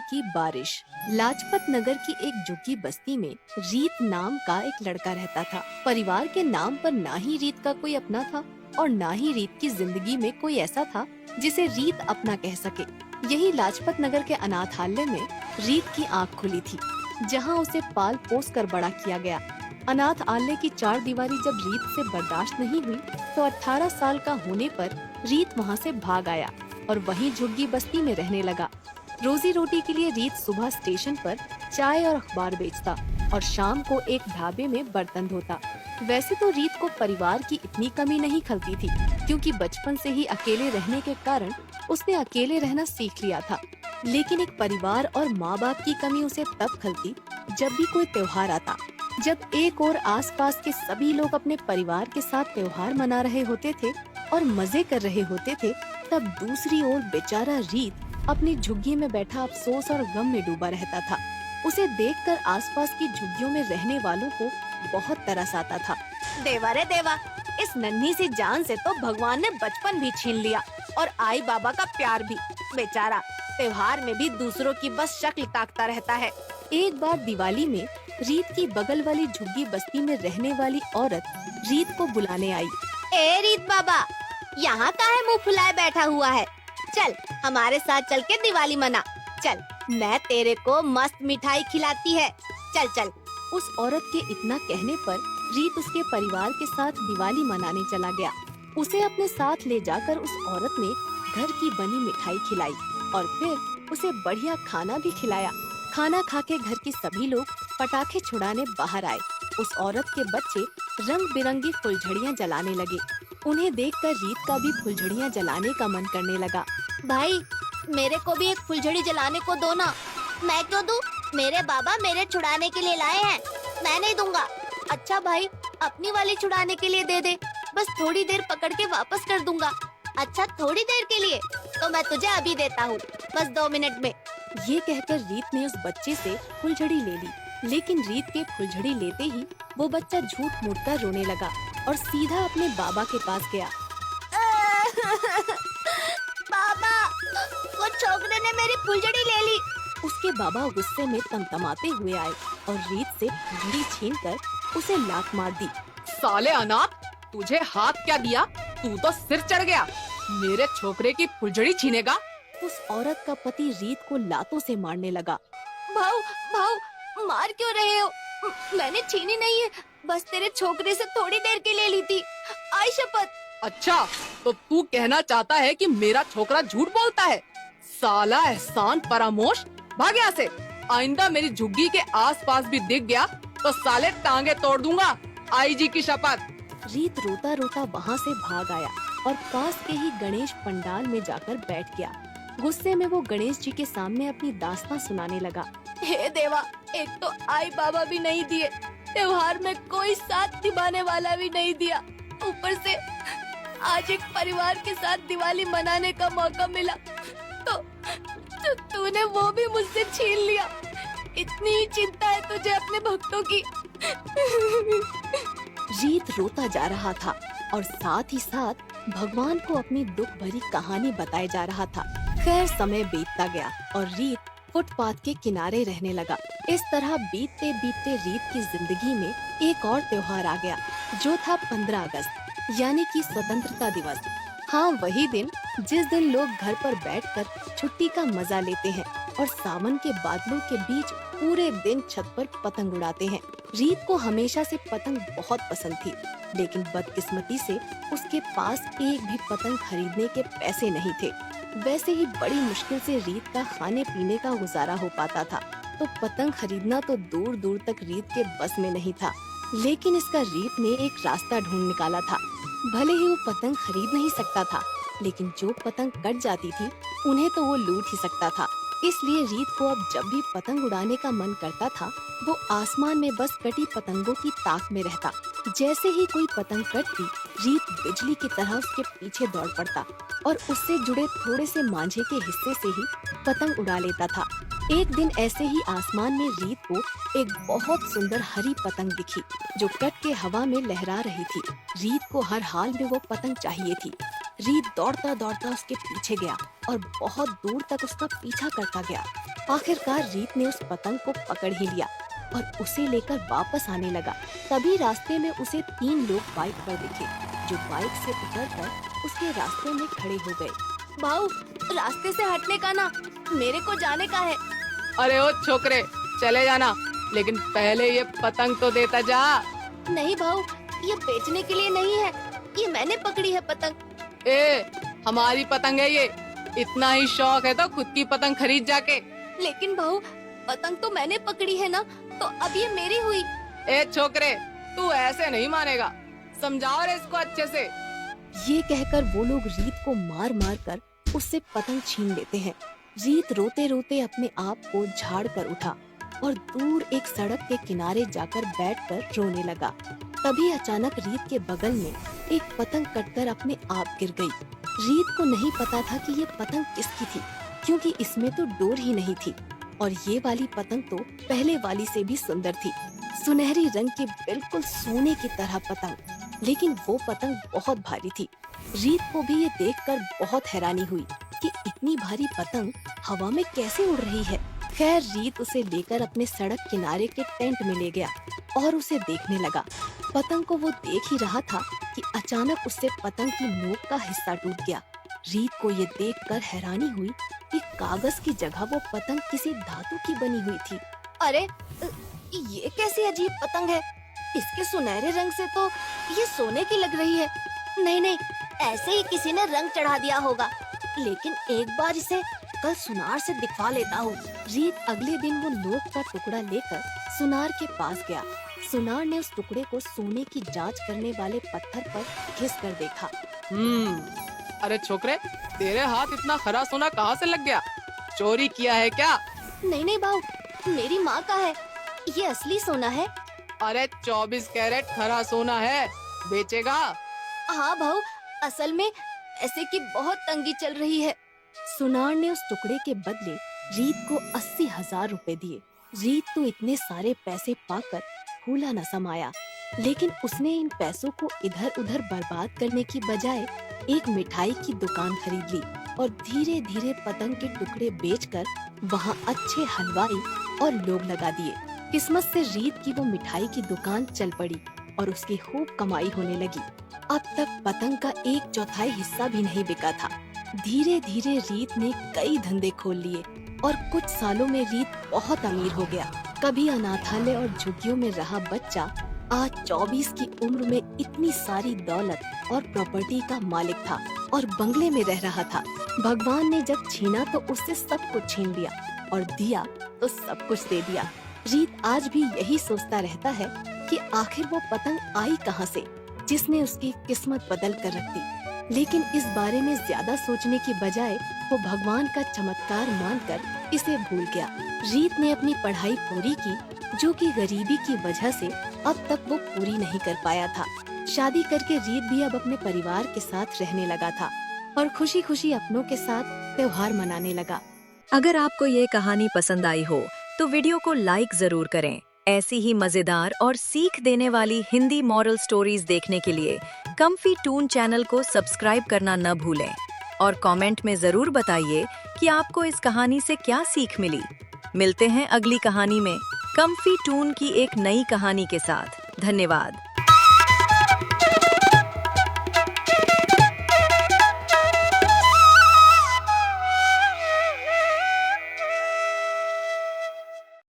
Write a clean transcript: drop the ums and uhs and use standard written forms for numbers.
की बारिश। लाजपत नगर की एक झुग्गी बस्ती में रीत नाम का एक लड़का रहता था। परिवार के नाम पर ना ही रीत का कोई अपना था और ना ही रीत की जिंदगी में कोई ऐसा था जिसे रीत अपना कह सके। यही लाजपत नगर के अनाथालय में रीत की आँख खुली थी, जहाँ उसे पाल पोस कर बड़ा किया गया। अनाथ आलय की चार दीवारी जब रीत से बर्दाश्त नहीं हुई तो 18 साल का होने पर रीत वहाँ से भाग आया और वहीं झुग्गी बस्ती में रहने लगा। रोजी रोटी के लिए रीत सुबह स्टेशन पर चाय और अखबार बेचता और शाम को एक ढाबे में बर्तन धोता। वैसे तो रीत को परिवार की इतनी कमी नहीं खलती थी, क्योंकि बचपन से ही अकेले रहने के कारण उसने अकेले रहना सीख लिया था। लेकिन एक परिवार और माँ बाप की कमी उसे तब खलती जब भी कोई त्योहार आता। जब एक और आसपास के सभी लोग अपने परिवार के साथ त्योहार मना रहे होते थे और मजे कर रहे होते थे, तब दूसरी ओर बेचारा रीत अपनी झुग्गी में बैठा अफसोस और गम में डूबा रहता था। उसे देखकर आसपास की झुग्गियों में रहने वालों को बहुत तरस आता था। देवा रे देवा, इस नन्ही सी जान से तो भगवान ने बचपन भी छीन लिया और आई बाबा का प्यार भी। बेचारा त्योहार में भी दूसरों की बस शक्ल ताकता रहता है। एक बार दिवाली में रीत की बगल वाली झुग्गी बस्ती में रहने वाली औरत रीत को बुलाने आई। ए रीत बाबा, यहाँ काहे मुंह फुलाए बैठा हुआ है? चल हमारे साथ चल के दिवाली मना। चल, मैं तेरे को मस्त मिठाई खिलाती है। चल चल। उस औरत के इतना कहने पर रीत उसके परिवार के साथ दिवाली मनाने चला गया। उसे अपने साथ ले जाकर उस औरत ने घर की बनी मिठाई खिलाई और फिर उसे बढ़िया खाना भी खिलाया। खाना खा के घर के सभी लोग पटाखे छुड़ाने बाहर आए। उस औरत के बच्चे रंग बिरंगी फुलझड़ियाँ जलाने लगे। उन्हें देखकर रीत का भी फुलझड़ियाँ जलाने का मन करने लगा। भाई, मेरे को भी एक फुलझड़ी जलाने को दो ना। मैं क्यों दूं? मेरे बाबा मेरे छुड़ाने के लिए लाए हैं, मैं नहीं दूंगा। अच्छा भाई, अपनी वाली छुड़ाने के लिए दे दे, बस थोड़ी देर पकड़ के वापस कर दूंगा। अच्छा, थोड़ी देर के लिए तो मैं तुझे अभी देता हूँ, बस 2 मिनट में। ये कहकर रीत ने उस बच्चे से फुलझड़ी ले ली, लेकिन रीत के फुलझड़ी लेते ही वो बच्चा झूठ मूठ कर रोने लगा और सीधा अपने बाबा के पास गया। बाबा, वो छोकरे ने मेरी फुलझड़ी ले ली। उसके बाबा गुस्से में तमतमाते हुए आए और रीत से फुलझड़ी छीनकर उसे लात मार दी। साले अनाथ, तुझे हाथ क्या दिया? तू तो सिर चढ़ गया, मेरे छोकरे की फुलझड़ी छीनेगा? उस औरत का पति रीत को लातों से मारने लगा। भाऊ, भाऊ, मार क्यों रहे हो? मैंने छीनी नहीं है, बस तेरे छोकरे से थोड़ी देर के लिए ली थी। आई शपथ। अच्छा, तो तू कहना चाहता है कि मेरा छोकरा झूठ बोलता है? साला एहसान फरामोश, भाग यहाँ से। आइंदा मेरी झुग्गी के आसपास भी दिख गया तो साले टांगे तोड़ दूंगा। आईजी की शपथ। रीत रोता रोता वहाँ से भाग आया और पास के ही गणेश पंडाल में जाकर बैठ गया। गुस्से में वो गणेश जी के सामने अपनी दास्तां सुनाने लगा। हे देवा, एक तो आई बाबा भी नहीं दिए, त्योहार में कोई साथ निभाने वाला भी नहीं दिया, ऊपर से आज एक परिवार के साथ दिवाली मनाने का मौका मिला तो तूने वो भी मुझसे छीन लिया। इतनी ही चिंता है तुझे अपने भक्तों की। रीत रोता जा रहा था और साथ ही साथ भगवान को अपनी दुख भरी कहानी बताए जा रहा था। खैर, समय बीतता गया और रीत फुटपाथ के किनारे रहने लगा। इस तरह बीतते बीतते रीत की जिंदगी में एक और त्योहार आ गया, जो था 15 अगस्त यानी कि स्वतंत्रता दिवस। हाँ, वही दिन जिस दिन लोग घर पर बैठकर छुट्टी का मजा लेते हैं और सावन के बादलों के बीच पूरे दिन छत पर पतंग उड़ाते हैं। रीत को हमेशा से पतंग बहुत पसंद थी, लेकिन बदकिस्मती से उसके पास एक भी पतंग खरीदने के पैसे नहीं थे। वैसे ही बड़ी मुश्किल से रीत का खाने पीने का गुजारा हो पाता था, तो पतंग खरीदना तो दूर दूर तक रीत के बस में नहीं था। लेकिन इसका रीत ने एक रास्ता ढूंढ निकाला था। भले ही वो पतंग खरीद नहीं सकता था, लेकिन जो पतंग कट जाती थी उन्हें तो वो लूट ही सकता था। इसलिए रीत को अब जब भी पतंग उड़ाने का मन करता था, वो आसमान में बस कटी पतंगों की ताक में रहता। जैसे ही कोई पतंग कटती, रीत बिजली की तरह उसके पीछे दौड़ पड़ता और उससे जुड़े थोड़े से मांझे के हिस्से से ही पतंग उड़ा लेता था। एक दिन ऐसे ही आसमान में रीत को एक बहुत सुंदर हरी पतंग दिखी, जो कट के हवा में लहरा रही थी। रीत को हर हाल में वो पतंग चाहिए थी। रीत दौड़ता दौड़ता उसके पीछे गया और बहुत दूर तक उसका पीछा करता गया। आखिरकार रीत ने उस पतंग को पकड़ ही लिया और उसे लेकर वापस आने लगा। तभी रास्ते में उसे 3 लोग बाइक पर दिखे, जो बाइक से उतरकर उसके रास्ते में खड़े हो गए। भाऊ, रास्ते से हटने का ना, मेरे को जाने का है। अरे ओ छोकरे, चले जाना, लेकिन पहले ये पतंग तो देता जा। नहीं भाऊ, ये बेचने के लिए नहीं है, ये मैंने पकड़ी है पतंग। ए, हमारी पतंग है ये। इतना ही शौक है तो खुद की पतंग खरीद जाके। लेकिन भाऊ, पतंग तो मैंने पकड़ी है ना, तो अब ये मेरी हुई। ए छोकरे, तू ऐसे नहीं मानेगा, समझाओ रे इसको अच्छे से। ये कहकर वो लोग रीत को मार मार कर उससे पतंग छीन लेते हैं। रीत रोते रोते अपने आप को झाड़ कर उठा और दूर एक सड़क के किनारे जाकर बैठकर रोने लगा। तभी अचानक रीत के बगल में एक पतंग कटकर अपने आप गिर गई। रीत को नहीं पता था कि ये पतंग किसकी थी, क्योंकि इसमें तो डोर ही नहीं थी और ये वाली पतंग तो पहले वाली से भी सुंदर थी। सुनहरी रंग की बिल्कुल सोने की तरह पतंग, लेकिन वो पतंग बहुत भारी थी। रीत को भी ये देखकर बहुत हैरानी हुई कि इतनी भारी पतंग हवा में कैसे उड़ रही है। खैर, रीत उसे लेकर अपने सड़क किनारे के टेंट में ले गया और उसे देखने लगा। पतंग को वो देख ही रहा था कि अचानक उससे पतंग की नोक का हिस्सा टूट गया। रीत को ये देखकर हैरानी हुई कि कागज की जगह वो पतंग किसी धातु की बनी हुई थी। अरे, ये कैसी अजीब पतंग है? इसके सुनहरे रंग से तो ये सोने की लग रही है। नहीं नहीं, ऐसे ही किसी ने रंग चढ़ा दिया होगा। लेकिन एक बार इसे कल सुनार से दिखवा लेता हूँ। रीत अगले दिन वो नोक का टुकड़ा लेकर सुनार के पास गया। सुनार ने उस टुकड़े को सोने की जांच करने वाले पत्थर पर घिस कर देखा। अरे छोकरे, तेरे हाथ इतना खरा सोना कहाँ से लग गया? चोरी किया है क्या? नहीं नहीं भाऊ, मेरी माँ का है, ये असली सोना है। अरे 24 कैरेट खरा सोना है, बेचेगा? हाँ भाऊ, असल में ऐसे की बहुत तंगी चल रही है। सुनार ने उस टुकड़े के बदले रीत को 80,000 रुपए दिए। रीत तो इतने सारे पैसे पाकर फूला न समाया, लेकिन उसने इन पैसों को इधर उधर बर्बाद करने की बजाय एक मिठाई की दुकान खरीद ली और धीरे धीरे पतंग के टुकड़े बेचकर वहाँ अच्छे हलवाई और लोग लगा दिए। किस्मत से रीत की वो मिठाई की दुकान चल पड़ी और उसकी खूब कमाई होने लगी। अब तक पतंग का 1/4 हिस्सा भी नहीं बिका था। धीरे धीरे रीत ने कई धंधे खोल लिए और कुछ सालों में रीत बहुत अमीर हो गया। कभी अनाथालय और झुग्गियों में रहा बच्चा आज 24 की उम्र में इतनी सारी दौलत और प्रॉपर्टी का मालिक था और बंगले में रह रहा था। भगवान ने जब छीना तो उससे सब कुछ छीन लिया और दिया तो सब कुछ दे दिया। रीत आज भी यही सोचता रहता है कि आखिर वो पतंग आई कहाँ से, जिसने उसकी किस्मत बदल कर रख दी। लेकिन इस बारे में ज्यादा सोचने की बजाय वो भगवान का चमत्कार मानकर इसे भूल गया। रीत ने अपनी पढ़ाई पूरी की, जो कि गरीबी की वजह से अब तक वो पूरी नहीं कर पाया था। शादी करके रीत भी अब अपने परिवार के साथ रहने लगा था और खुशी खुशी अपनों के साथ त्योहार मनाने लगा। अगर आपको ये कहानी पसंद आई हो तो वीडियो को लाइक जरूर करें। ऐसी ही मजेदार और सीख देने वाली हिंदी मॉरल स्टोरीज देखने के लिए कम्फी टून चैनल को सब्सक्राइब करना न भूलें और कमेंट में जरूर बताइए कि आपको इस कहानी से क्या सीख मिली। मिलते हैं अगली कहानी में कम्फी टून की एक नई कहानी के साथ। धन्यवाद।